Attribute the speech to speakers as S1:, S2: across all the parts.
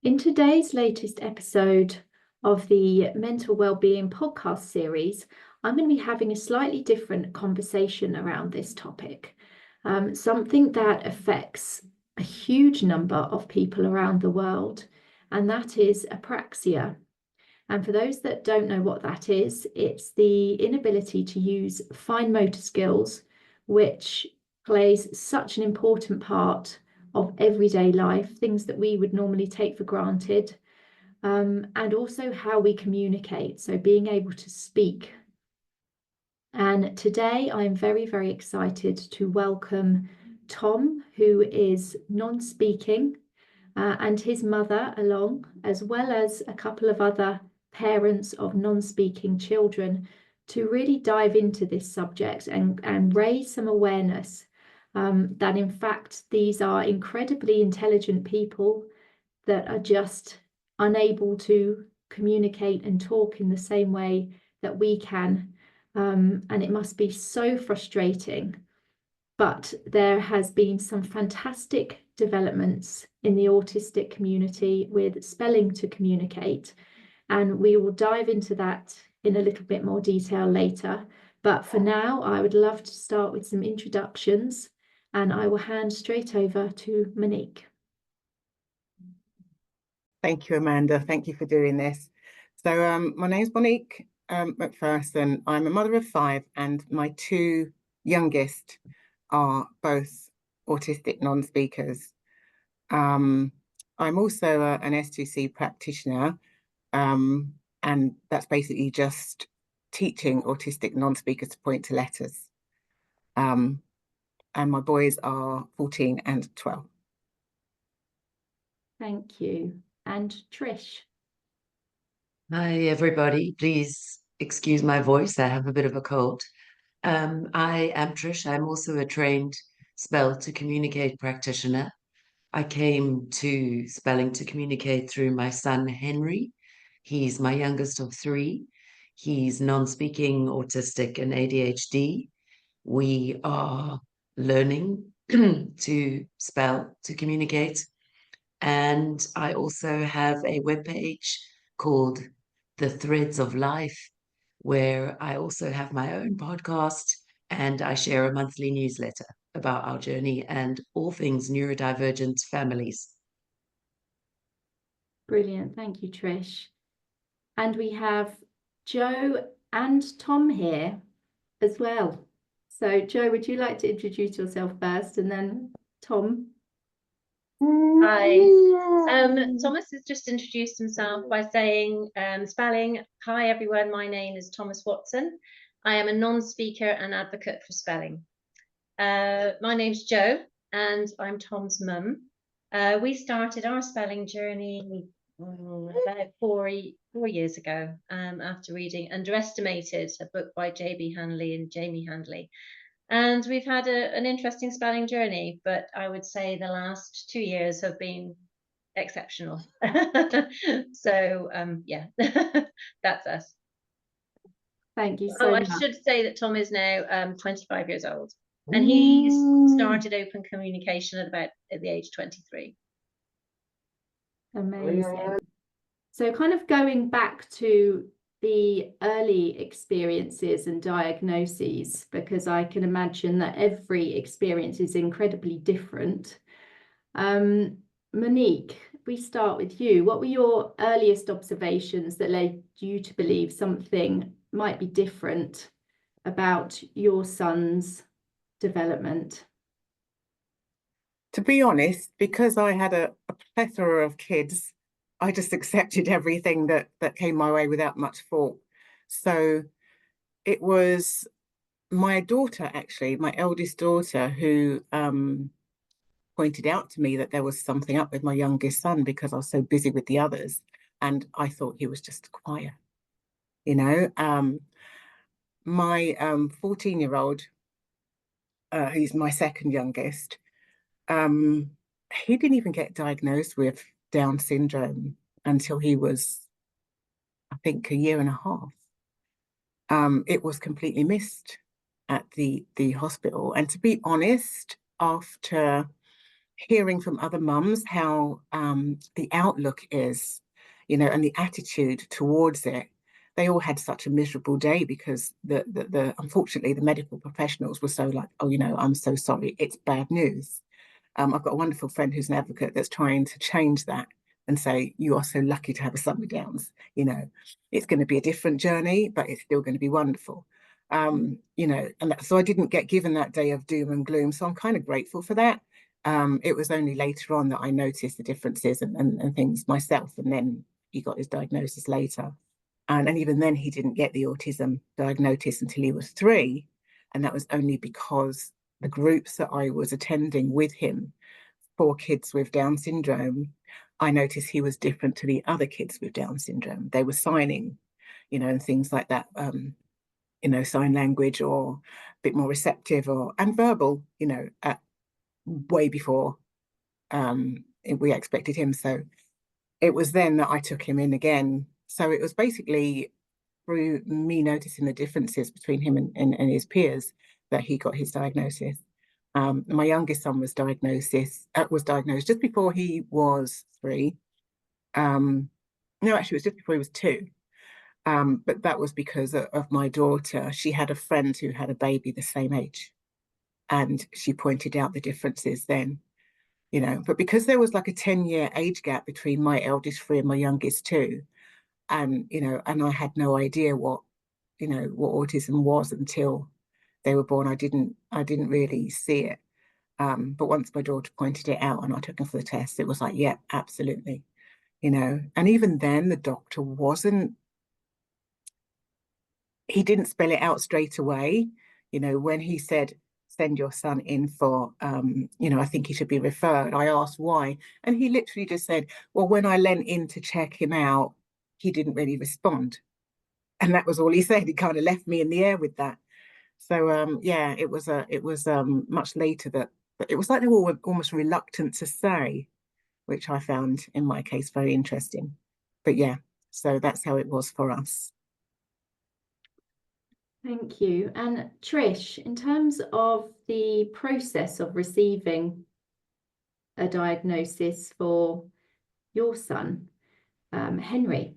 S1: In today's latest episode of the Mental Wellbeing podcast series, I'm going to be having a slightly different conversation around this topic, something that affects a huge number of people around the world, and that is apraxia. And for those that don't know what that is, it's the inability to use fine motor skills, which plays such an important part of everyday life, things that we would normally take for granted, and also how we communicate, so being able to speak. And today I'm very, very excited to welcome Tom, who is non-speaking, and his mother along, as well as a couple of other parents of non-speaking children, to really dive into this subject and raise some awareness that in fact these are incredibly intelligent people that are just unable to communicate and talk in the same way that we can. And it must be so frustrating. But there has been some fantastic developments in the autistic community with spelling to communicate. And we will dive into that in a little bit more detail later. But for now, I would love to start with some introductions, and I will hand straight over to Monique.
S2: Thank you, Amanda. Thank you for doing this. So my name's Monique McPherson. I'm a mother of 5, and my 2 youngest are both autistic non-speakers. I'm also an S2C practitioner, and that's basically just teaching autistic non-speakers to point to letters. And my boys are 14 and 12.
S1: Thank you. And Trish.
S3: Hi, everybody. Please excuse my voice. I have a bit of a cold. I am Trish. I'm also a trained spell to communicate practitioner. I came to spelling to communicate through my son, Henry. He's my youngest of 3. He's non-speaking, autistic, and ADHD. We are learning to spell to communicate. And I also have a webpage called The Threads of Life, where I also have my own podcast and I share a monthly newsletter about our journey and all things neurodivergent families.
S1: Brilliant. Thank you, Trish. And we have Joe and Tom here as well. So Joe, would you like to introduce yourself first, and then Tom?
S4: Hi. Thomas has just introduced himself by saying spelling. Hi everyone, my name is Thomas Watson. I am a non-speaker and advocate for spelling. My name's Joe and I'm Tom's mum. We started our spelling journey about 4 years ago after reading Underestimated, a book by J.B. Hanley and Jamie Handley. And we've had an interesting spelling journey, but I would say the last 2 years have been exceptional. So yeah, that's us.
S1: Thank you so much.
S4: I should say that Tom is now 25 years old, and he's started open communication at the age of 23.
S1: Amazing. So kind of going back to the early experiences and diagnoses, because I can imagine that every experience is incredibly different. Monique, we start with you. What were your earliest observations that led you to believe something might be different about your son's development?
S2: To be honest, because I had a plethora of kids, I just accepted everything that came my way without much thought. So it was my daughter, actually, my eldest daughter, who pointed out to me that there was something up with my youngest son because I was so busy with the others. And I thought he was just quiet, you know. My 14-year-old, who's my second youngest, he didn't even get diagnosed with Down syndrome until he was, I think, 1.5 years. It was completely missed at the hospital. And to be honest, after hearing from other mums how the outlook is, you know, and the attitude towards it. They all had such a miserable day because the unfortunately the medical professionals were so like, oh, you know, I'm so sorry, it's bad news. I've got a wonderful friend who's an advocate that's trying to change that and say, you are so lucky to have a son with Downs. You know, it's going to be a different journey, but it's still going to be wonderful. You know, and so I didn't get given that day of doom and gloom. So I'm kind of grateful for that. It was only later on that I noticed the differences and things myself. And then he got his diagnosis later. And even then, he didn't get the autism diagnosis until he was 3. And that was only because the groups that I was attending with him for kids with Down syndrome, I noticed he was different to the other kids with Down syndrome. They were signing, you know, and things like that, you know, sign language or a bit more receptive and verbal, you know, way before we expected him. So it was then that I took him in again. So it was basically through me noticing the differences between him and his peers that he got his diagnosis. My youngest son was diagnosed just before he was 3. No, actually, it was just before he was 2. But that was because of my daughter. She had a friend who had a baby the same age, and she pointed out the differences then. You know, but because there was like a 10-year age gap between my eldest 3 and my youngest 2, and you know, and I had no idea what, you know, what autism was until they were born. I didn't really see it. But once my daughter pointed it out and I took her for the test, it was like, yeah, absolutely, you know. And even then, the doctor he didn't spell it out straight away. You know, when he said, send your son in for, you know, I think he should be referred, I asked why. And he literally just said, well, when I leant in to check him out, he didn't really respond. And that was all he said. He kind of left me in the air with that. So yeah, it was much later that it was like they were almost reluctant to say, which I found in my case very interesting. But yeah, so that's how it was for us.
S1: Thank you. And Trish, in terms of the process of receiving a diagnosis for your son, Henry,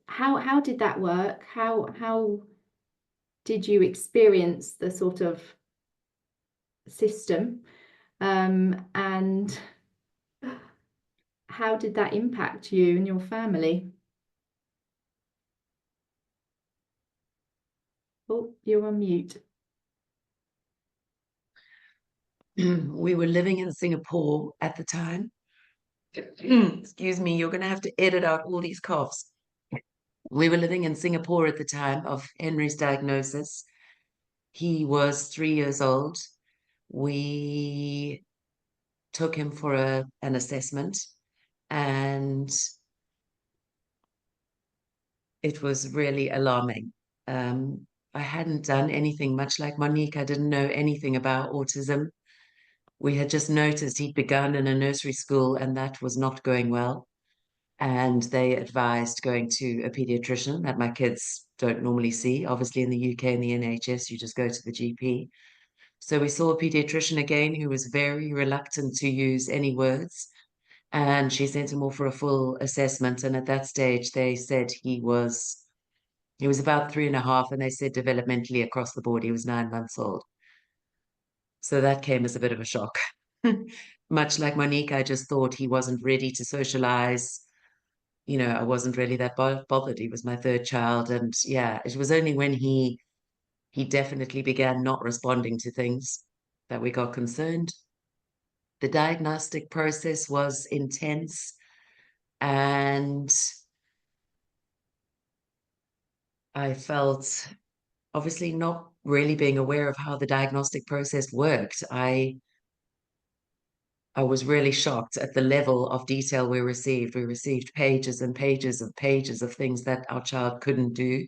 S1: how did that work? How did you experience the sort of system, and how did that impact you and your family? Oh, you're on mute.
S3: We were living in Singapore at the time. Excuse me, you're going to have to edit out all these coughs. We were living in Singapore at the time of Henry's diagnosis. He was 3 years old. We took him for an assessment, and it was really alarming. I hadn't done anything much like Monique. I didn't know anything about autism. We had just noticed he'd begun in a nursery school and that was not going well. And they advised going to a pediatrician that my kids don't normally see. Obviously, in the UK and the NHS, you just go to the GP. So we saw a pediatrician again who was very reluctant to use any words. And she sent him off for a full assessment. And at that stage, they said he was about 3.5, and they said developmentally across the board, he was 9 months old. So that came as a bit of a shock. Much like Monique, I just thought he wasn't ready to socialize. You know, I wasn't really that bothered. He was my 3rd child. And yeah, it was only when he definitely began not responding to things that we got concerned. The diagnostic process was intense, and I felt, obviously not really being aware of how the diagnostic process worked, I was really shocked at the level of detail we received. We received pages and pages of things that our child couldn't do,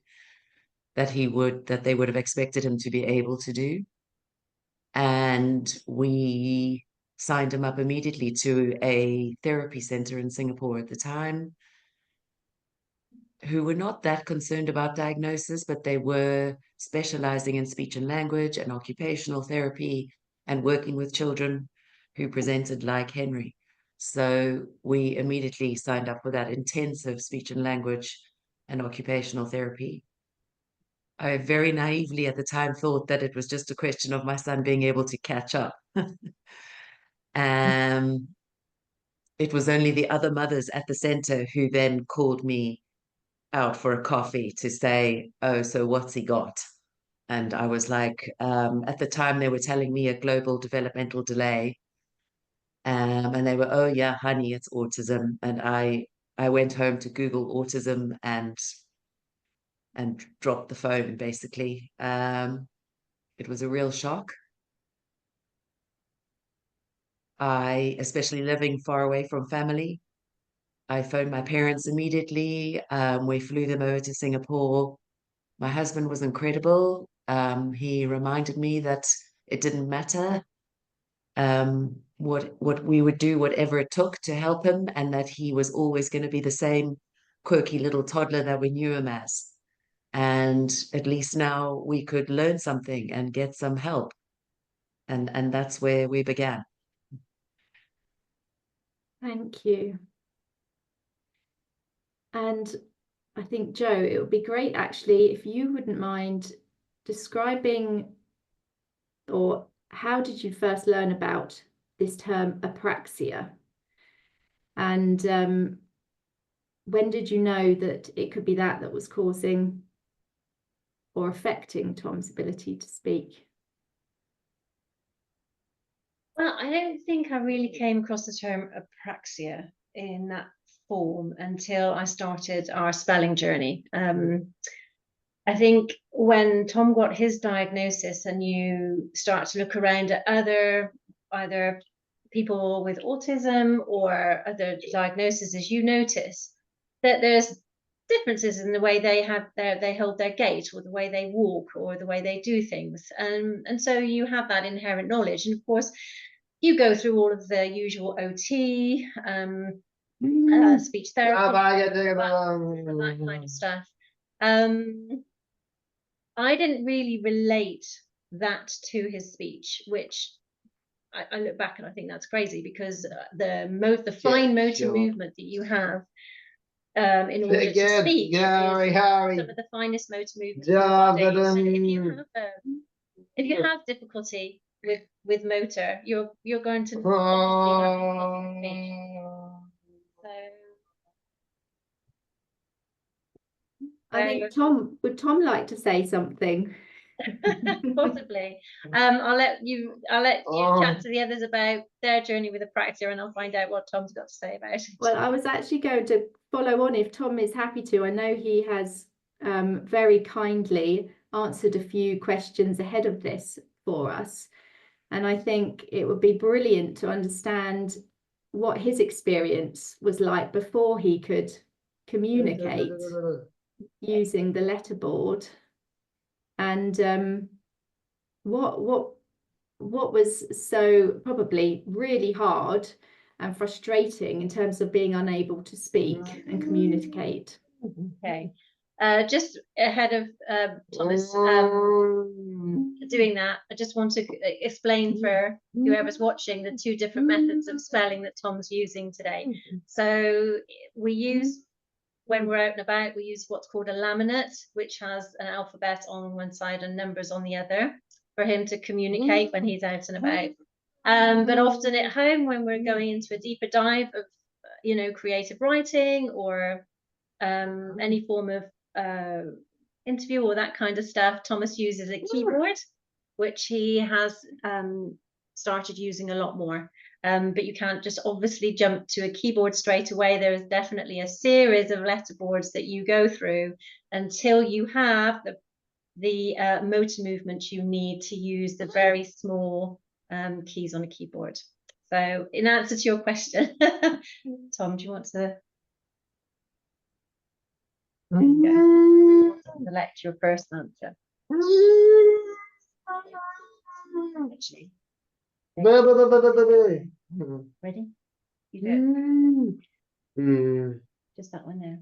S3: that they would have expected him to be able to do. And we signed him up immediately to a therapy center in Singapore at the time, who were not that concerned about diagnosis, but they were specializing in speech and language and occupational therapy and working with children who presented like Henry. So we immediately signed up for that intensive speech and language and occupational therapy. I very naively at the time thought that it was just a question of my son being able to catch up. It was only the other mothers at the center who then called me out for a coffee to say, oh, so what's he got? And I was like, at the time they were telling me a global developmental delay. And they were, oh yeah, honey, it's autism. And I went home to Google autism and dropped the phone basically. It was a real shock. Especially living far away from family, I phoned my parents immediately. We flew them over to Singapore. My husband was incredible. He reminded me that it didn't matter what we would do, whatever it took to help him, and that he was always going to be the same quirky little toddler that we knew him as. And at least now we could learn something and get some help. And that's where we began.
S1: Thank you. And I think, Jo, it would be great actually if you wouldn't mind describing, or how did you first learn about this term apraxia? And when did you know that it could be that was causing or affecting Tom's ability to speak?
S4: Well, I don't think I really came across the term apraxia in that form until I started our spelling journey. I think when Tom got his diagnosis and you start to look around at other either people with autism or other diagnoses, you notice that there's differences in the way they hold their gait, or the way they walk, or the way they do things, and so you have that inherent knowledge, and of course you go through all of the usual OT, speech therapy, that kind of stuff. I didn't really relate that to his speech, which I look back and I think that's crazy, because the fine motor movement that you have in order to speak is some of the finest motor movements in the body. And if you have difficulty with motor, you're going to obviously have difficulty. So
S1: I think would Tom like to say something?
S4: possibly. I'll let you chat to the others about their journey with Apraxia, and I'll find out what Tom's got to say about it.
S1: Well, I was actually going to follow on if Tom is happy to. I know he has very kindly answered a few questions ahead of this for us, and I think it would be brilliant to understand what his experience was like before he could communicate using the letterboard, and what was so probably really hard and frustrating in terms of being unable to speak and communicate.
S4: Okay, just ahead of Thomas doing that, I just want to explain for whoever's watching the two different methods of spelling that Tom's using today. So we use, when we're out and about, we use what's called a laminate, which has an alphabet on one side and numbers on the other, for him to communicate when he's out and about. But often at home, when we're going into a deeper dive of, creative writing or any form of interview or that kind of stuff, Thomas uses a keyboard, which he has started using a lot more. But you can't just obviously jump to a keyboard straight away. There is definitely a series of letterboards that you go through until you have the motor movement you need to use the very small keys on a keyboard. So in answer to your question, Tom, do you want to select your first answer? Actually. Ready? You do it. Just that one there.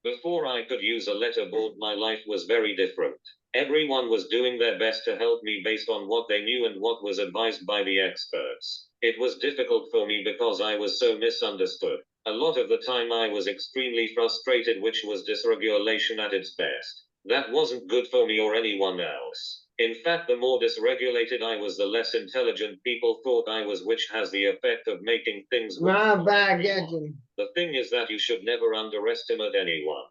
S5: Before I could use a letterboard, my life was very different. Everyone was doing their best to help me based on what they knew and what was advised by the experts. It was difficult for me because I was so misunderstood. A lot of the time I was extremely frustrated, which was dysregulation at its best. That wasn't good for me or anyone else. In fact, the more dysregulated I was, the less intelligent people thought I was, which has the effect of making things worse. The thing is that you should never underestimate anyone.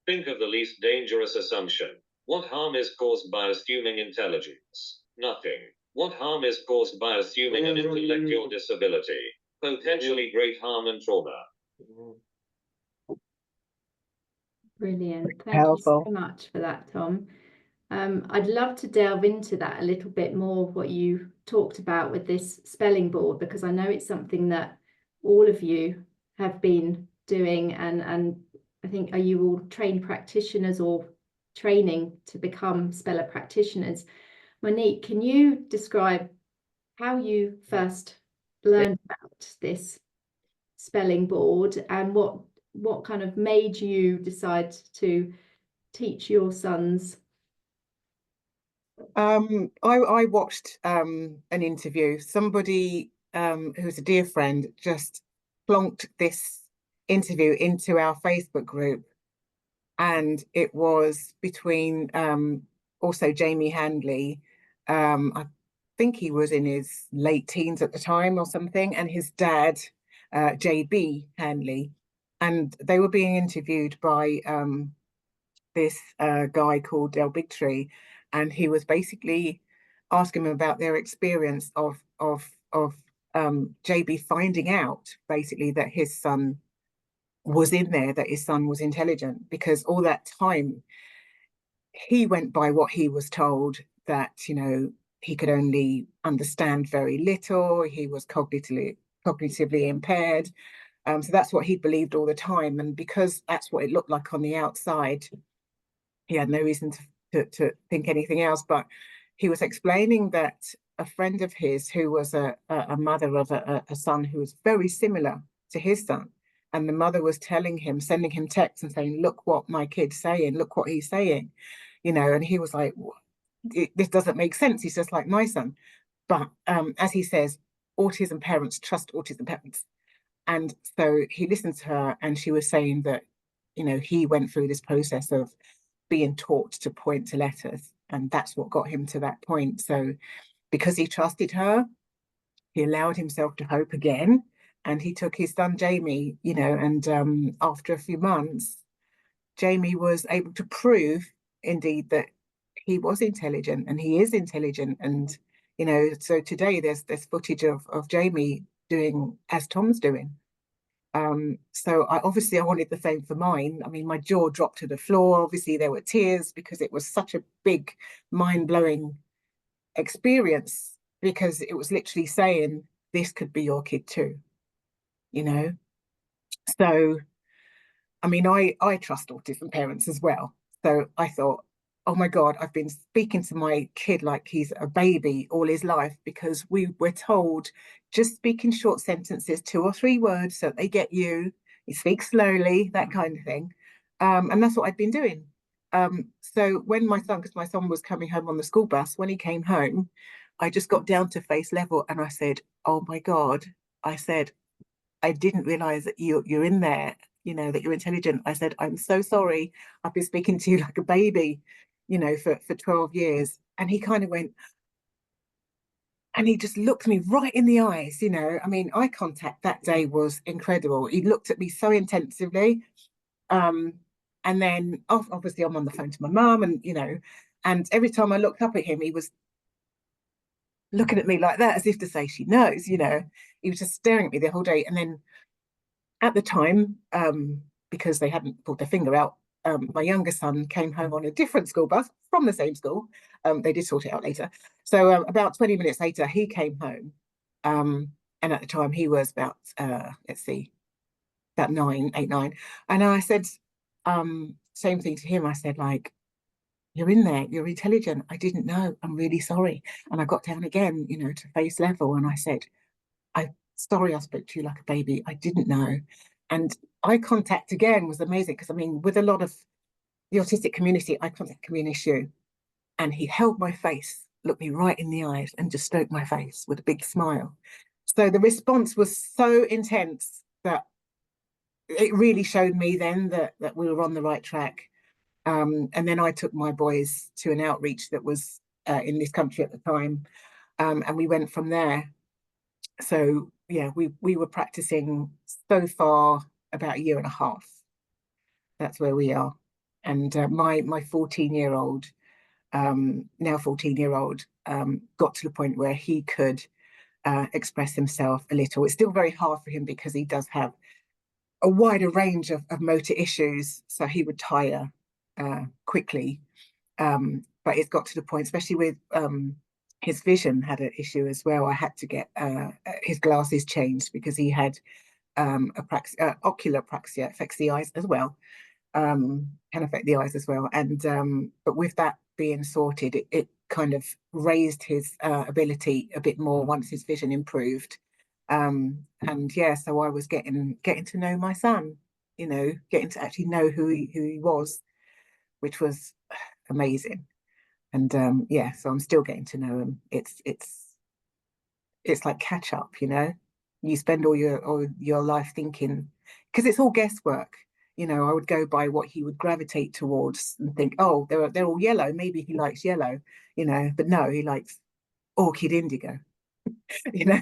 S5: Think of the least dangerous assumption. What harm is caused by assuming intelligence? Nothing. What harm is caused by assuming an intellectual disability? Potentially great harm and trauma.
S1: Brilliant. Thank you so
S2: Powerful.
S1: much for that, Tom. I'd love to delve into that a little bit more, what you talked about with this spelling board, because I know it's something that all of you have been doing, and I think, are you all trained practitioners or training to become speller practitioners? Monique, can you describe how you first learned about this spelling board and what kind of made you decide to teach your sons?
S2: I watched an interview. Somebody who's a dear friend just plonked this interview into our Facebook group, and it was between also Jamie Handley. I think he was in his late teens at the time or something, and his dad, JB Handley, and they were being interviewed by this guy called Del Bigtree, and he was basically asking them about their experience of JB finding out basically that his son was in there, that his son was intelligent, because all that time he went by what he was told, that he could only understand very little, he was cognitively impaired. So that's what he believed all the time, and because that's what it looked like on the outside, he had no reason to think anything else. But he was explaining that a friend of his, who was a mother of a son who was very similar to his son, and the mother was telling him, sending him texts and saying, look what my kid's saying, look what he's saying, and he was like, this doesn't make sense, he's just like my son. But as he says, autism parents trust autism parents. And so he listened to her, and she was saying that he went through this process of being taught to point to letters, and that's what got him to that point. So because he trusted her, he allowed himself to hope again, and he took his son Jamie, and after a few months, Jamie was able to prove indeed that he was intelligent, and he is intelligent. And so today there's footage of Jamie doing as Tom's doing. So I wanted the same for mine. I mean, my jaw dropped to the floor. Obviously, there were tears because it was such a big, mind-blowing experience, because it was literally saying, this could be your kid too, So, I mean, I trust autism parents as well. So I thought, oh my God, I've been speaking to my kid like he's a baby all his life, because we were told, just speak in short sentences, 2 or 3 words, so they get you speak slowly, that kind of thing. And that's what I'd been doing. So when because my son was coming home on the school bus, when he came home, I just got down to face level and I said, oh my God, I said, I didn't realize that you're in there, that you're intelligent. I said, I'm so sorry. I've been speaking to you like a baby, for 12 years. And he kind of went, and he just looked me right in the eyes, I mean, eye contact that day was incredible. He looked at me so intensively. And then obviously I'm on the phone to my mum, and every time I looked up at him, he was looking at me like that, as if to say she knows, he was just staring at me the whole day. And then at the time, because they hadn't pulled their finger out, my younger son came home on a different school bus from the same school. They did sort it out later. So about 20 minutes later, he came home. And at the time he was about, about 8, 9. And I said, same thing to him. I said, like, you're in there, you're intelligent. I didn't know, I'm really sorry. And I got down again, to face level. And I said, I'm sorry I spoke to you like a baby. I didn't know. And eye contact again was amazing, because I mean, with a lot of the autistic community, eye contact can be an issue. And he held my face, looked me right in the eyes, and just stroked my face with a big smile. So the response was so intense that it really showed me then that we were on the right track. And then I took my boys to an outreach that was in this country at the time, and we went from there. So yeah, we were practicing so far about a year and a half. That's where we are. And my 14-year-old, now 14-year-old, got to the point where he could express himself a little. It's still very hard for him because he does have a wider range of motor issues, so he would tire quickly. But it's got to the point, especially with his vision had an issue as well. I had to get his glasses changed because he had ocular apraxia, affects the eyes as well, can affect the eyes as well. And but with that being sorted, it kind of raised his ability a bit more once his vision improved. And yeah, so I was getting to know my son, you know, getting to actually know who he was, which was amazing. And yeah, so I'm still getting to know him. It's like catch up, you know. You spend all your life thinking, because it's all guesswork. You know, I would go by what he would gravitate towards and think, oh, they're all yellow. Maybe he likes yellow, you know. But no, he likes orchid indigo. You know,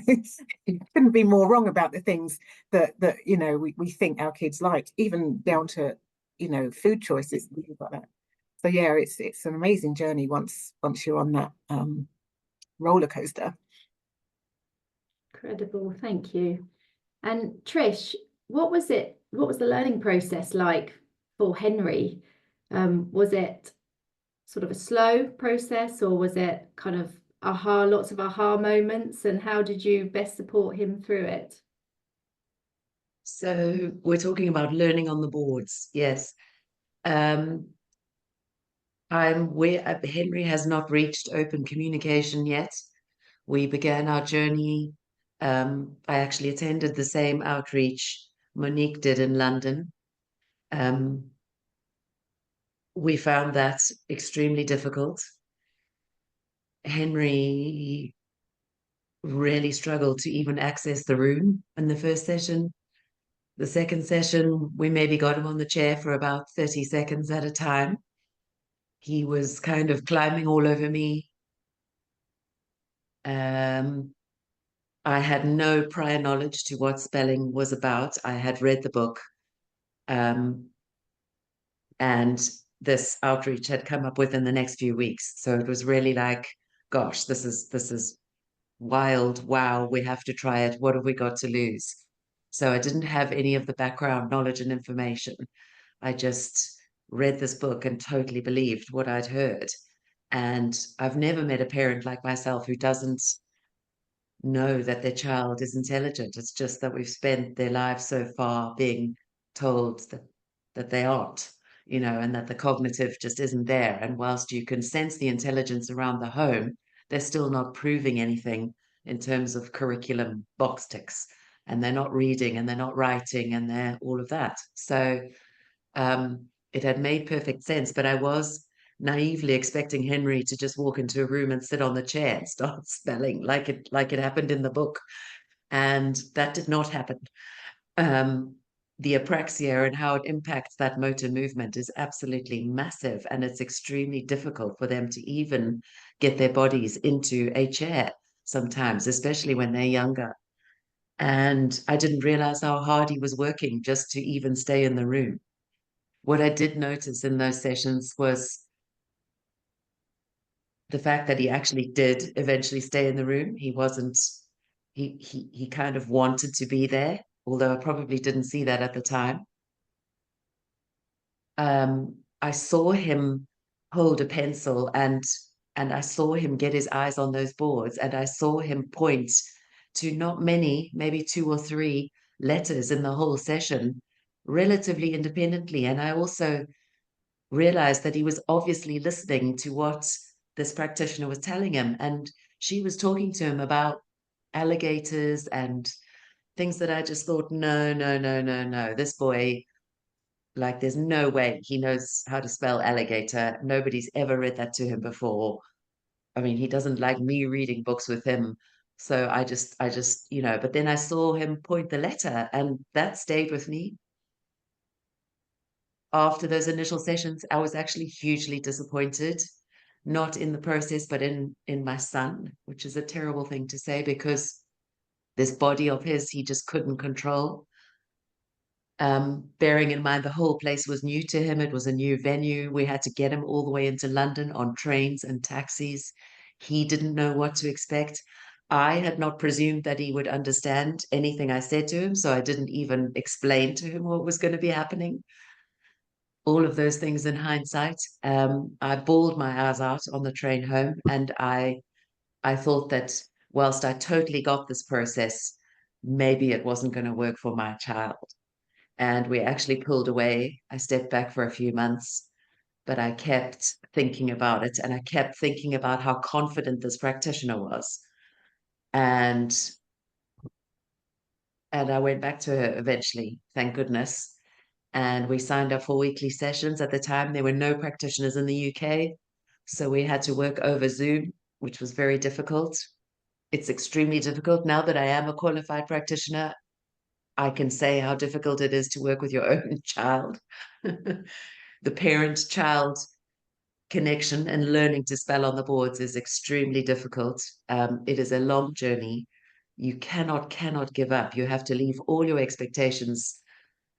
S2: you couldn't be more wrong about the things that you know we think our kids like, even down to, you know, food choices and things like that. So yeah, it's an amazing journey once you're on that roller coaster.
S1: Incredible, thank you. And Trish, what was the learning process like for Henry? Was it sort of a slow process, or was it kind of lots of aha moments, and how did you best support him through it?
S3: So we're talking about learning on the boards, yes. Henry has not reached open communication yet. We began our journey. I actually attended the same outreach Monique did in London. We found that extremely difficult. Henry really struggled to even access the room in the first session. The second session, we maybe got him on the chair for about 30 seconds at a time. He was kind of climbing all over me. I had no prior knowledge to what spelling was about. I had read the book, and this outreach had come up within the next few weeks. So it was really like, gosh, this is wild. Wow, we have to try it. What have we got to lose? So I didn't have any of the background knowledge and information. I just read this book and totally believed what I'd heard. And I've never met a parent like myself who doesn't know that their child is intelligent. It's just that we've spent their lives so far being told that they aren't, you know, and that the cognitive just isn't there. And whilst you can sense the intelligence around the home, they're still not proving anything in terms of curriculum box ticks. And they're not reading and they're not writing and they're all of that. So it had made perfect sense, but I was naively expecting Henry to just walk into a room and sit on the chair and start spelling like it happened in the book. And that did not happen. The apraxia and how it impacts that motor movement is absolutely massive, and it's extremely difficult for them to even get their bodies into a chair sometimes, especially when they're younger. And I didn't realize how hard he was working just to even stay in the room. What I did notice in those sessions was the fact that he actually did eventually stay in the room. He wasn't, he kind of wanted to be there, although I probably didn't see that at the time. I saw him hold a pencil and I saw him get his eyes on those boards, and I saw him point to not many, maybe 2 or 3 letters in the whole session, relatively independently. And I also realized that he was obviously listening to what this practitioner was telling him. And she was talking to him about alligators and things that I just thought, no, no, no, no, no. This boy, like, there's no way he knows how to spell alligator. Nobody's ever read that to him before. I mean, he doesn't like me reading books with him. So I just, but then I saw him point the letter, and that stayed with me. After those initial sessions, I was actually hugely disappointed, not in the process, but in my son, which is a terrible thing to say because this body of his, he just couldn't control. Bearing in mind the whole place was new to him. It was a new venue. We had to get him all the way into London on trains and taxis. He didn't know what to expect. I had not presumed that he would understand anything I said to him, so I didn't even explain to him what was going to be happening. All of those things in hindsight. I bawled my eyes out on the train home, and I thought that whilst I totally got this process, maybe it wasn't going to work for my child. And we actually pulled away. I stepped back for a few months, but I kept thinking about it, and I kept thinking about how confident this practitioner was. And I went back to her eventually, thank goodness. And we signed up for weekly sessions. At the time, there were no practitioners in the UK. So we had to work over Zoom, which was very difficult. It's extremely difficult. Now that I am a qualified practitioner, I can say how difficult it is to work with your own child. The parent-child connection and learning to spell on the boards is extremely difficult. It is a long journey. You cannot give up. You have to leave all your expectations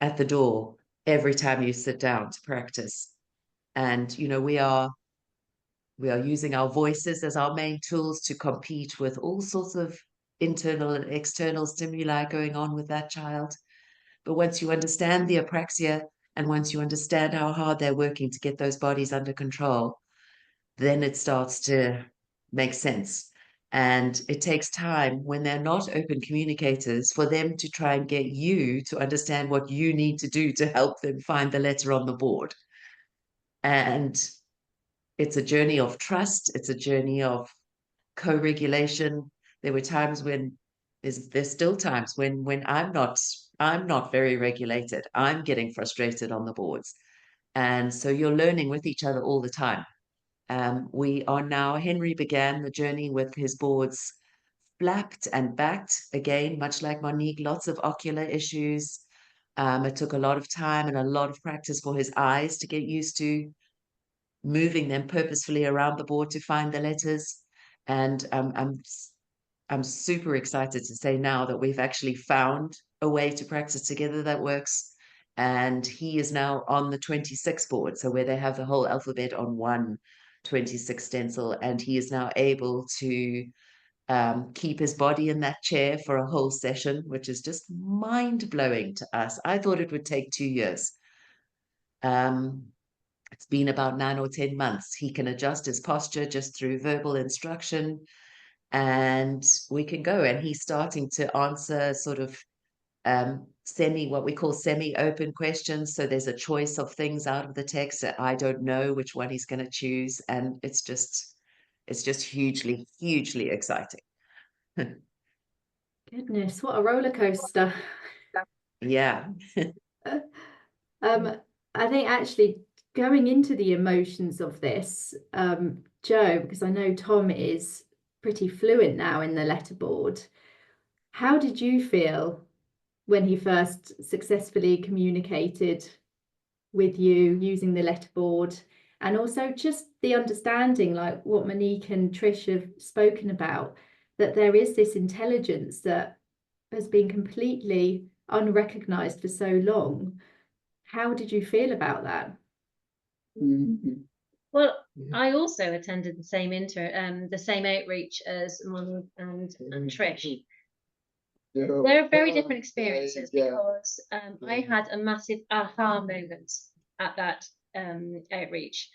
S3: at the door every time you sit down to practice. And, we are using our voices as our main tools to compete with all sorts of internal and external stimuli going on with that child. But once you understand the apraxia, and once you understand how hard they're working to get those bodies under control, then it starts to make sense. And it takes time when they're not open communicators for them to try and get you to understand what you need to do to help them find the letter on the board. And it's a journey of trust. It's a journey of co-regulation. There were times when there's still times when I'm not very regulated. I'm getting frustrated on the boards. And so you're learning with each other all the time. We are now, Henry began the journey with his boards flapped and backed, again, much like Monique, lots of ocular issues. It took a lot of time and a lot of practice for his eyes to get used to moving them purposefully around the board to find the letters. And I'm super excited to say now that we've actually found a way to practice together that works. And he is now on the 26 board, so where they have the whole alphabet on one 26 stencil, and he is now able to keep his body in that chair for a whole session, which is just mind-blowing to us. I thought it would take 2 years. It's been about 9 or 10 months. He can adjust his posture just through verbal instruction, and we can go. And he's starting to answer sort of what we call semi-open questions. So there's a choice of things out of the text that I don't know which one he's going to choose. And it's just hugely, hugely exciting.
S1: Goodness, what a roller coaster.
S3: Yeah.
S1: I think actually going into the emotions of this, Joe, because I know Tom is pretty fluent now in the letterboard. How did you feel when he first successfully communicated with you using the letterboard? And also just the understanding, like what Monique and Trish have spoken about, that there is this intelligence that has been completely unrecognized for so long. How did you feel about that?
S4: Well, I also attended the same outreach as Monique and Trish. They're very different experiences because I had a massive aha moment at that outreach.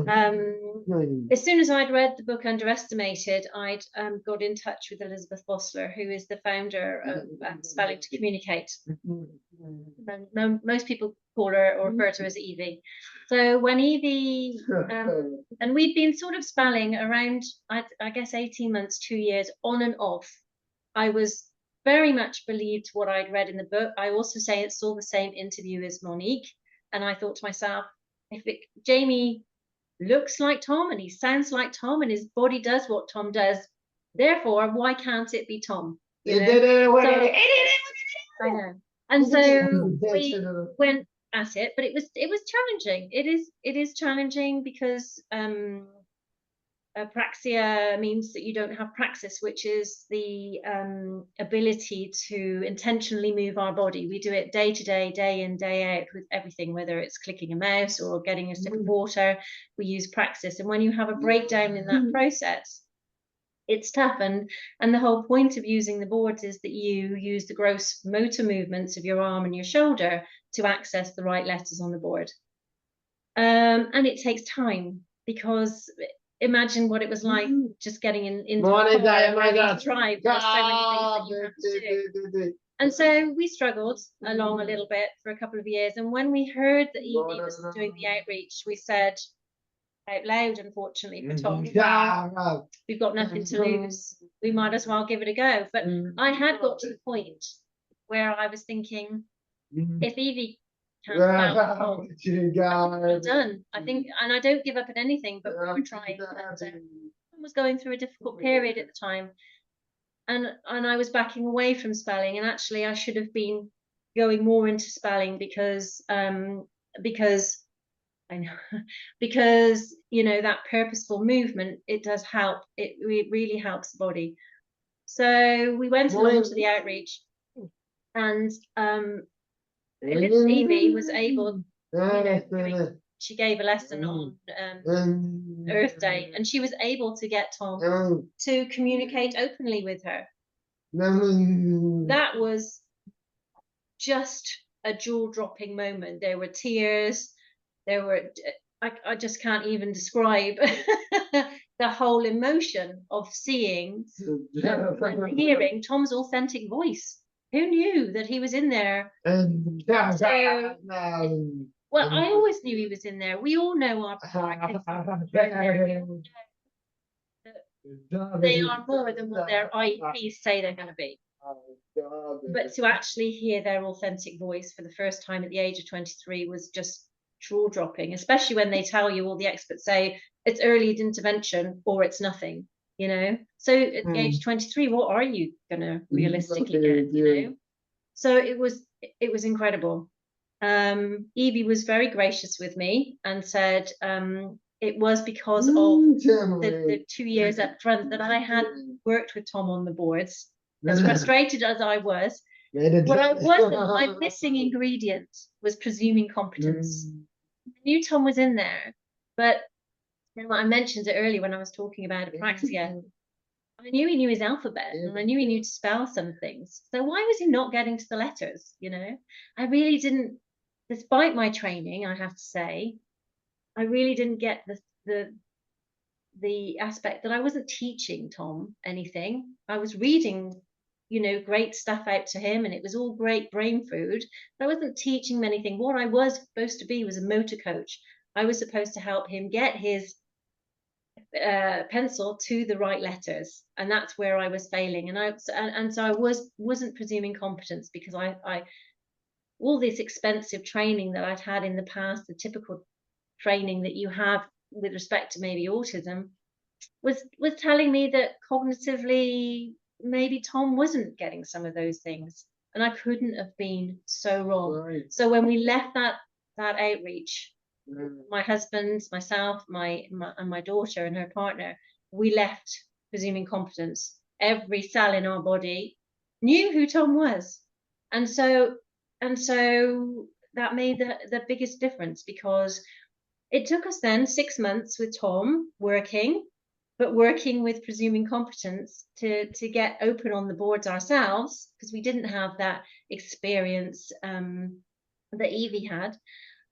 S4: As soon as I'd read the book Underestimated, I'd got in touch with Elizabeth Vosseller, who is the founder of Spelling to Communicate. Most people call her or refer to her as Evie. So when Evie, and we'd been sort of spelling around, I guess, 18 months, 2 years, on and off. I was very much believed what I'd read in the book. I also saw the same interview as Monique, and I thought to myself, Jamie looks like Tom and he sounds like Tom and his body does what Tom does, therefore why can't it be Tom? You know? I know. And so we went at it, but it was challenging. It is challenging because Apraxia means that you don't have praxis, which is the ability to intentionally move our body. We do it day to day, day in, day out with everything, whether it's clicking a mouse or getting a sip of water. We use praxis. And when you have a breakdown in that process, it's tough. And the whole point of using the boards is that you use the gross motor movements of your arm and your shoulder to access the right letters on the board. And it takes time, because imagine what it was like just getting into the car and ready to drive. There's so many things that you have to do. And so we struggled along a little bit for a couple of years. And when we heard that Evie was doing the outreach, we said out loud, unfortunately for Tom, we've got nothing to lose. We might as well give it a go. But I had got to the point where I was thinking, if Evie can't I'm done. I think, and I don't give up at anything, but we're trying. And was going through a difficult period at the time, and I was backing away from spelling, and actually I should have been going more into spelling because I know because you know, that purposeful movement, it does help. It really helps the body. So we went along to the outreach, and Evie was able, you know, she gave a lesson on Earth Day, and she was able to get Tom to communicate openly with her. That was just a jaw-dropping moment. There were tears, there were, I just can't even describe the whole emotion of seeing and hearing Tom's authentic voice. Who knew that he was in there? So, well, I always knew he was in there. We all know our they are more than what their IEPs say they're going to be. But to actually hear their authentic voice for the first time at the age of 23 was just jaw-dropping, especially when they tell you, all the experts say, it's early intervention or it's nothing, you know. So at the age of 23, what are you going to realistically get, you know? So it was incredible. Evie was very gracious with me and said it was because of the 2 years up front that I had worked with Tom on the boards. As frustrated as I was, what I wasn't, my missing ingredient was presuming competence. I knew Tom was in there, but you know, I mentioned it earlier when I was talking about Apraxia. I knew he knew his alphabet, and I knew he knew to spell some things. So why was he not getting to the letters? You know, I really didn't, despite my training, I have to say, I really didn't get the aspect that I wasn't teaching Tom anything. I was reading, you know, great stuff out to him, and it was all great brain food, but I wasn't teaching him anything. What I was supposed to be was a motor coach. I was supposed to help him get his pencil to the right letters, and that's where I was failing. And so I wasn't presuming competence, because I all this expensive training that I'd had in the past, the typical training that you have with respect to maybe autism, was telling me that cognitively maybe Tom wasn't getting some of those things, and I couldn't have been so wrong. Right. So when we left that outreach, my husband, myself, and my daughter and her partner, we left presuming competence. Every cell in our body knew who Tom was, and so that made the biggest difference, because it took us then 6 months with Tom working with presuming competence to get open on the boards ourselves, because we didn't have that experience that Evie had.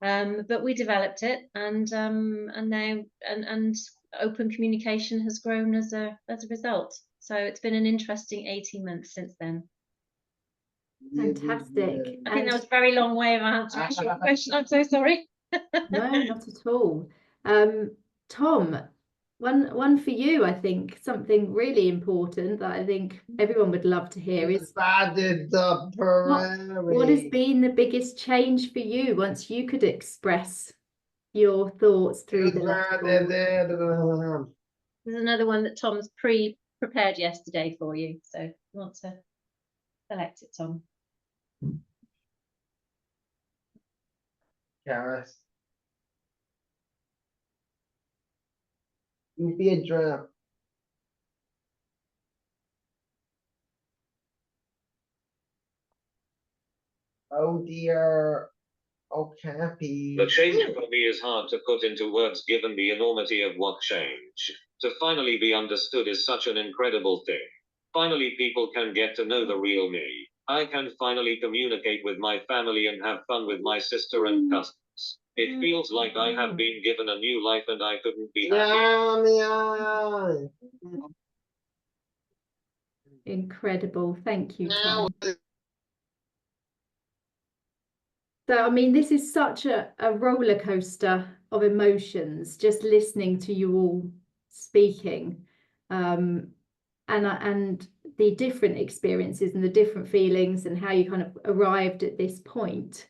S4: But we developed it, and now open communication has grown as a result. So it's been an interesting 18 months since then.
S1: Fantastic.
S4: I think that was a very long way of answering your question. I'm so sorry.
S1: No, not at all. Tom, One for you, I think, something really important that I think everyone would love to hear is what has been the biggest change for you once you could express your thoughts through the letterboard?
S4: There's another one that Tom's prepared yesterday for you, so you want to select it, Tom.
S6: Karis. You be a drum. Oh dear. Oh, Cappy.
S5: The change for me is hard to put into words given the enormity of what change. To finally be understood is such an incredible thing. Finally, people can get to know the real me. I can finally communicate with my family and have fun with my sister and cousins. It feels like I have been given a new life and I couldn't be happier.
S1: Incredible. Thank you, Tom. So, I mean, this is such a roller coaster of emotions, just listening to you all speaking, and the different experiences and the different feelings and how you kind of arrived at this point.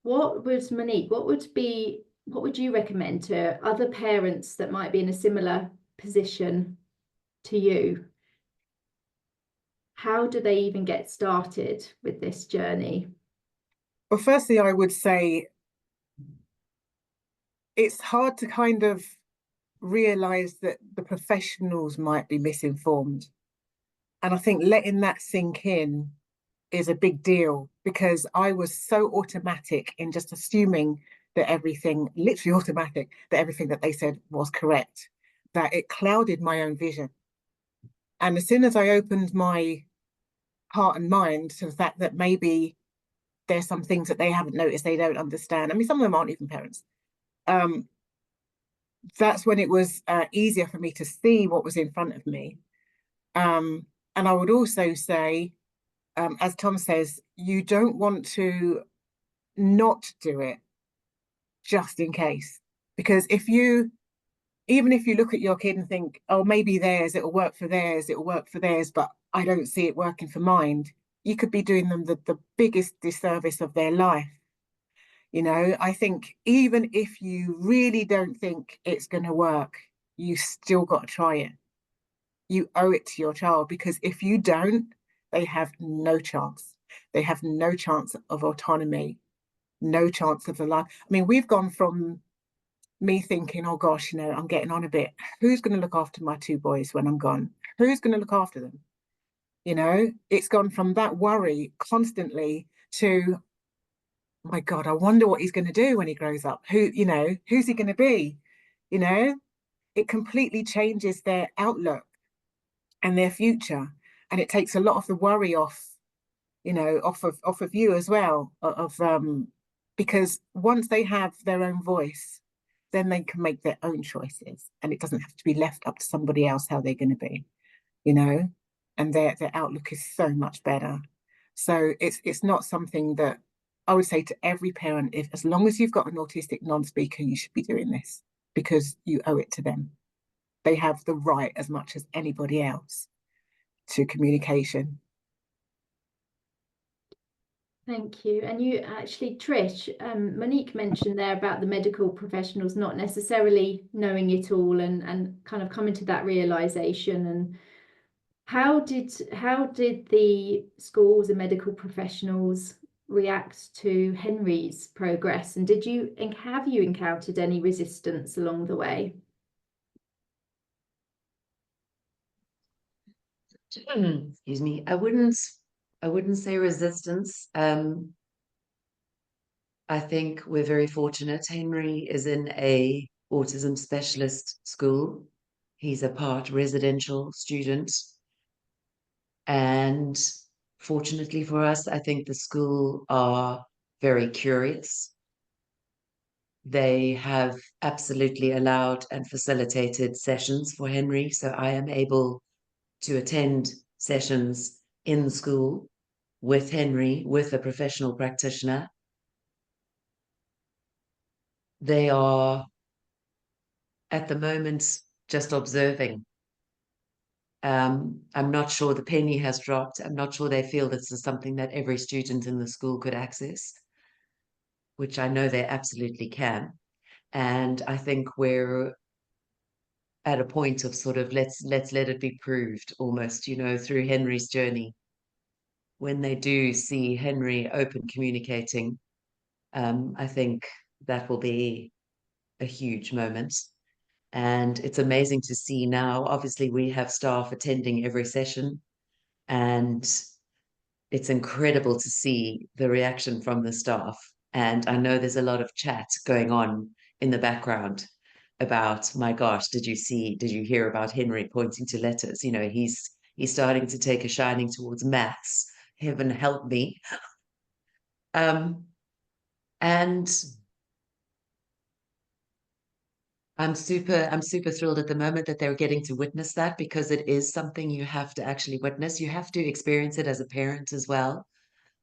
S1: Monique, what would you recommend to other parents that might be in a similar position to you? How do they even get started with this journey?
S2: Well, firstly, I would say it's hard to kind of realize that the professionals might be misinformed. And I think letting that sink in is a big deal, because I was so automatic in just assuming that everything, literally automatic, that everything that they said was correct, that it clouded my own vision. And as soon as I opened my heart and mind to the fact that maybe there's some things that they haven't noticed, they don't understand. I mean, some of them aren't even parents. That's when it was easier for me to see what was in front of me. And I would also say, as Tom says, you don't want to not do it just in case. Because even if you look at your kid and think, oh, maybe it'll work for theirs, but I don't see it working for mine, you could be doing them the biggest disservice of their life. You know, I think even if you really don't think it's going to work, you still got to try it. You owe it to your child, because if you don't, they have no chance. They have no chance of autonomy, no chance of the life. I mean, we've gone from me thinking, oh gosh, I'm getting on a bit. Who's going to look after my two boys when I'm gone? Who's going to look after them? It's gone from that worry constantly to, my God, I wonder what he's going to do when he grows up. Who's he going to be? It completely changes their outlook and their future. And it takes a lot of the worry off of you as well, because once they have their own voice, then they can make their own choices, and it doesn't have to be left up to somebody else how they're going to be, and their outlook is so much better. So it's not something that I would say to every parent, as long as you've got an autistic non-speaker, you should be doing this, because you owe it to them. They have the right as much as anybody else to communication.
S1: Thank you. And you actually, Trish, Monique mentioned there about the medical professionals not necessarily knowing it all and kind of coming to that realization. And how did the schools and medical professionals react to Henry's progress? And have you encountered any resistance along the way?
S3: Excuse me. I wouldn't say resistance. I think we're very fortunate. Henry is in a autism specialist school. He's a part residential student. And fortunately for us, I think the school are very curious. They have absolutely allowed and facilitated sessions for Henry. So I am able to attend sessions in the school with Henry, with a professional practitioner. They are, at the moment, just observing. I'm not sure the penny has dropped. I'm not sure they feel this is something that every student in the school could access, which I know they absolutely can. And I think we're at a point of sort of let's let it be proved almost, you know, through Henry's journey. When they do see Henry open communicating, I think that will be a huge moment. And it's amazing to see now. Obviously, we have staff attending every session, and it's incredible to see the reaction from the staff. And I know there's a lot of chat going on in the background about, my gosh, did you hear about Henry pointing to letters? You know, he's starting to take a shining towards maths. Heaven help me. And I'm super thrilled at the moment that they're getting to witness that, because it is something you have to actually witness. You have to experience it as a parent as well.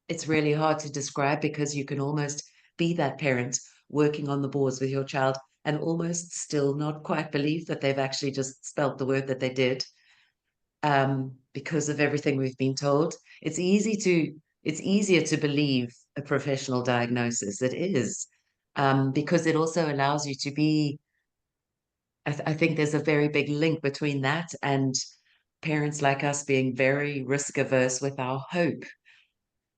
S3: It's really hard to describe, because you can almost be that parent working on the boards with your child and almost still not quite believe that they've actually just spelt the word that they did, because of everything we've been told. It's easier to believe a professional diagnosis. It is, because it also allows you to be. I think there's a very big link between that and parents like us being very risk averse with our hope.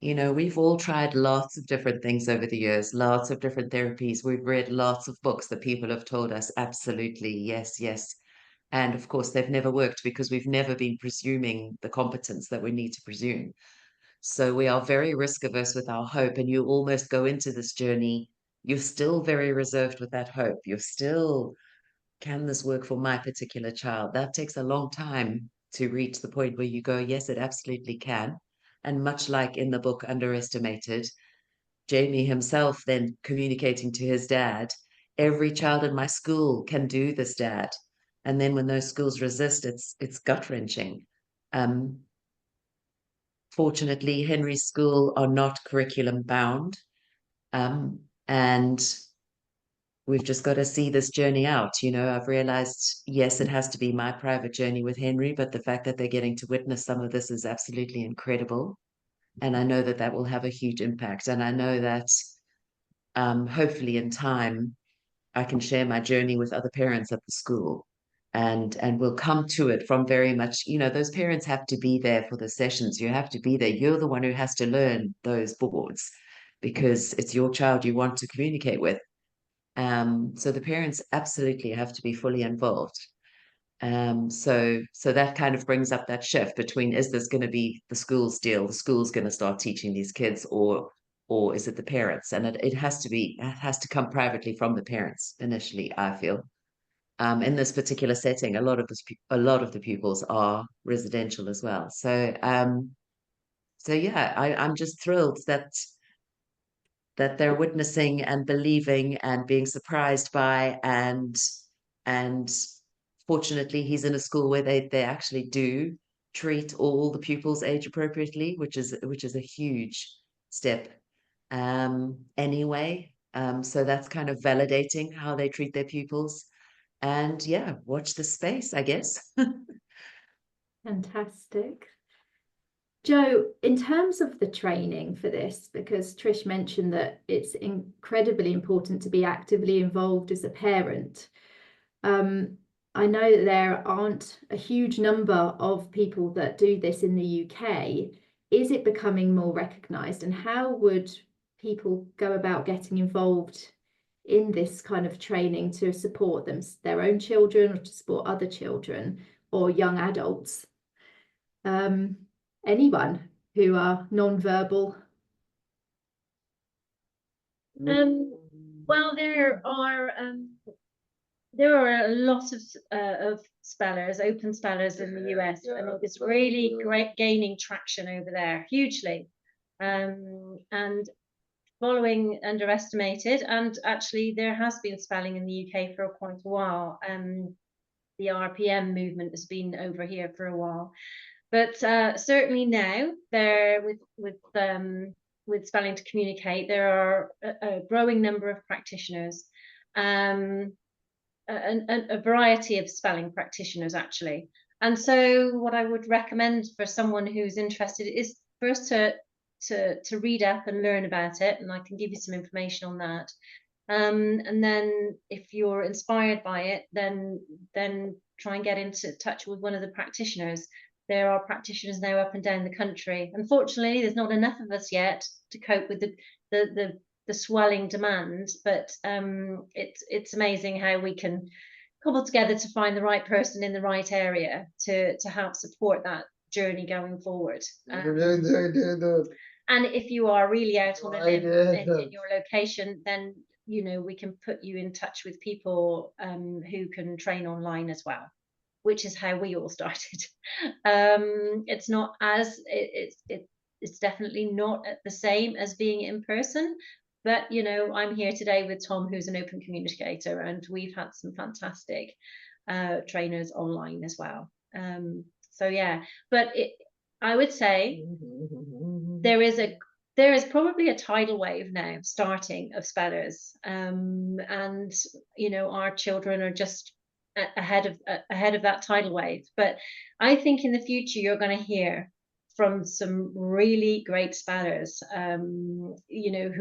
S3: You know, we've all tried lots of different things over the years, lots of different therapies. We've read lots of books that people have told us, absolutely, yes, yes. And of course, they've never worked, because we've never been presuming the competence that we need to presume. So we are very risk averse with our hope. And you almost go into this journey, you're still very reserved with that hope. You're still, can this work for my particular child? That takes a long time to reach the point where you go, yes, it absolutely can. And much like in the book Underestimated, Jamie himself then communicating to his dad, every child in my school can do this, Dad. And then when those schools resist, it's gut-wrenching. Fortunately, Henry's school are not curriculum bound. And we've just got to see this journey out. You know, I've realized, yes, it has to be my private journey with Henry, but the fact that they're getting to witness some of this is absolutely incredible. And I know that that will have a huge impact. And I know that hopefully in time, I can share my journey with other parents at the school. And we'll come to it from very much, you know, those parents have to be there for the sessions. You have to be there. You're the one who has to learn those boards, because it's your child you want to communicate with. So the parents absolutely have to be fully involved. So that kind of brings up that shift between, is this going to be the school's deal? The school's going to start teaching these kids, or is it the parents? And it has to come privately from the parents initially, I feel. In this particular setting, a lot of the pupils are residential as well. So yeah, I'm just thrilled that they're witnessing and believing and being surprised by, and fortunately he's in a school where they actually do treat all the pupils age appropriately, which is a huge step anyway. So that's kind of validating how they treat their pupils. And yeah, watch the space, I guess.
S1: Fantastic. Jo, in terms of the training for this, because Trish mentioned that it's incredibly important to be actively involved as a parent. I know that there aren't a huge number of people that do this in the UK. Is it becoming more recognised, and how would people go about getting involved in this kind of training to support their own children, or to support other children or young adults? Anyone who are non-verbal?
S4: Well, there are a lot of spellers, open spellers in the US. I mean, it's really great, gaining traction over there hugely. And following Underestimated, and actually there has been spelling in the UK for quite a while. The RPM movement has been over here for a while. But certainly now, there with Spelling to Communicate, there are a growing number of practitioners. a variety of spelling practitioners, actually. And so what I would recommend for someone who's interested is first to read up and learn about it, and I can give you some information on that. And then if you're inspired by it, then try and get into touch with one of the practitioners. There are practitioners now up and down the country. Unfortunately, there's not enough of us yet to cope with the swelling demand, but it's amazing how we can cobble together to find the right person in the right area to help support that journey going forward. And if you are really out on a limb in your location, then we can put you in touch with people who can train online as well, which is how we all started. It's not as it's definitely not the same as being in person, but I'm here today with Tom, who's an open communicator, and we've had some fantastic trainers online as well. So yeah, but I would say there is probably a tidal wave now starting of spellers, and our children are just ahead of that tidal wave. But I think in the future you're going to hear from some really great spellers, who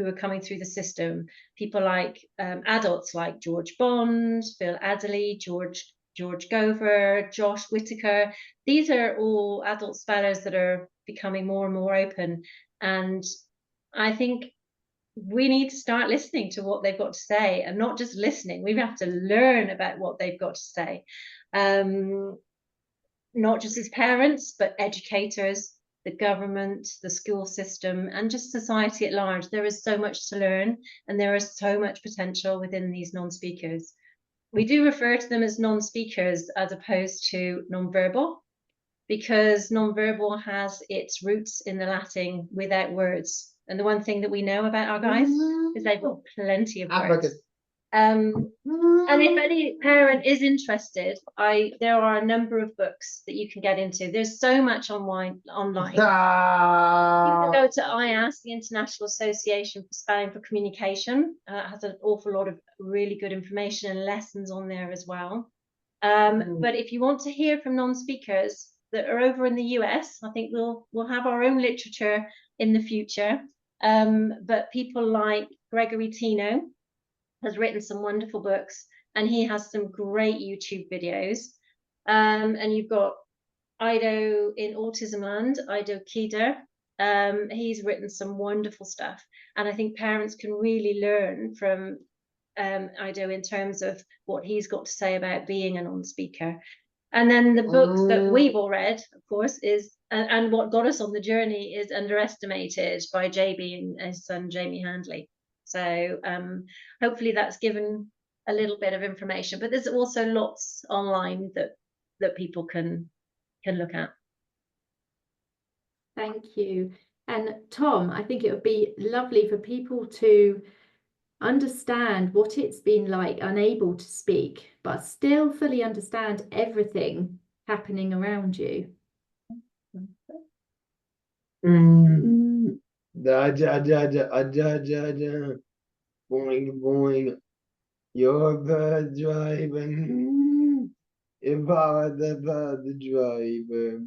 S4: are coming through the system. People like adults like George Bond, Phil Adderley, George Gover, Josh Whitaker. These are all adult spellers that are becoming more and more open. And I think we need to start listening to what they've got to say, and not just listening. We have to learn about what they've got to say, not just as parents, but educators, the government, the school system, and just society at large. There is so much to learn, and there is so much potential within these non-speakers. We do refer to them as non-speakers as opposed to non-verbal, because non-verbal has its roots in the Latin without words. And the one thing that we know about our guys is they've got plenty of words. And if any parent is interested, there are a number of books that you can get into. There's so much online. You can go to I-ASC, the International Association for Spelling for Communication. It has an awful lot of really good information and lessons on there as well. But if you want to hear from non-speakers that are over in the US, I think we'll have our own literature in the future. But people like Gregory Tino has written some wonderful books, and he has some great YouTube videos. And you've got Ido in Autism Land, Ido Keder. He's written some wonderful stuff, and I think parents can really learn from Ido in terms of what he's got to say about being a non-speaker. And then the book that we've all read, of course, is and what got us on the journey is Underestimated by JB and his son Jamie Handley. So hopefully that's given a little bit of information, but there's also lots online that people can look at.
S1: Thank you. And Tom, I think it would be lovely for people to understand what it's been like unable to speak, but still fully understand everything happening around you.
S6: Da da da da da da da. Boing boing. Your bird driving. If I were the bird driver.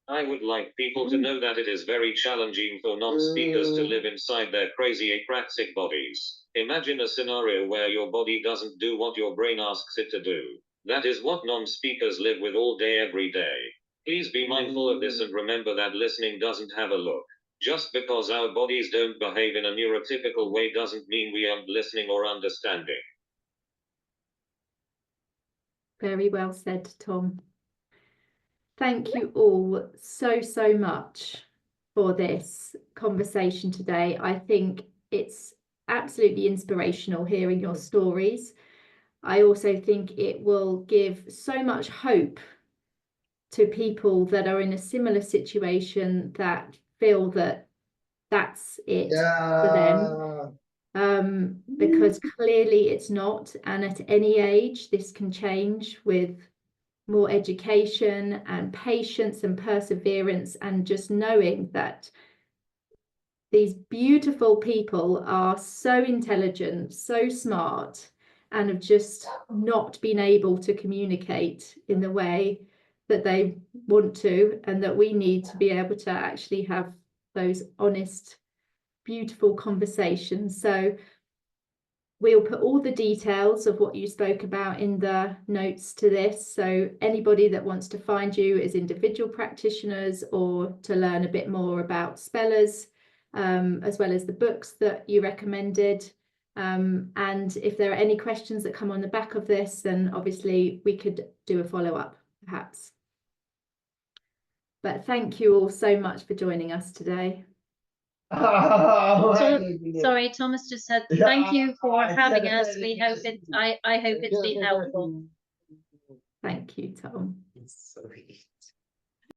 S5: I would like people to know that it is very challenging for non-speakers to live inside their crazy apraxic bodies. Imagine a scenario where your body doesn't do what your brain asks it to do. That is what non-speakers live with all day, every day. Please be mindful of this and remember that listening doesn't have a look. Just because our bodies don't behave in a neurotypical way doesn't mean we aren't listening or understanding.
S1: Very well said, Tom. Thank you all so much for this conversation today. I think it's absolutely inspirational hearing your stories. I also think it will give so much hope to people that are in a similar situation, that feel that that's it for them. Because clearly it's not, and at any age this can change with more education and patience and perseverance, and just knowing that these beautiful people are so intelligent, so smart, and have just not been able to communicate in the way that they want to, and that we need to be able to actually have those honest, beautiful conversations. So we'll put all the details of what you spoke about in the notes to this. So anybody that wants to find you as individual practitioners or to learn a bit more about spellers, as well as the books that you recommended. And if there are any questions that come on the back of this, then obviously we could do a follow-up perhaps. But thank you all so much for joining us today.
S4: Sorry, Thomas just said thank you for having us. We hope I hope it's been helpful.
S1: Thank you, Tom.
S3: Sorry.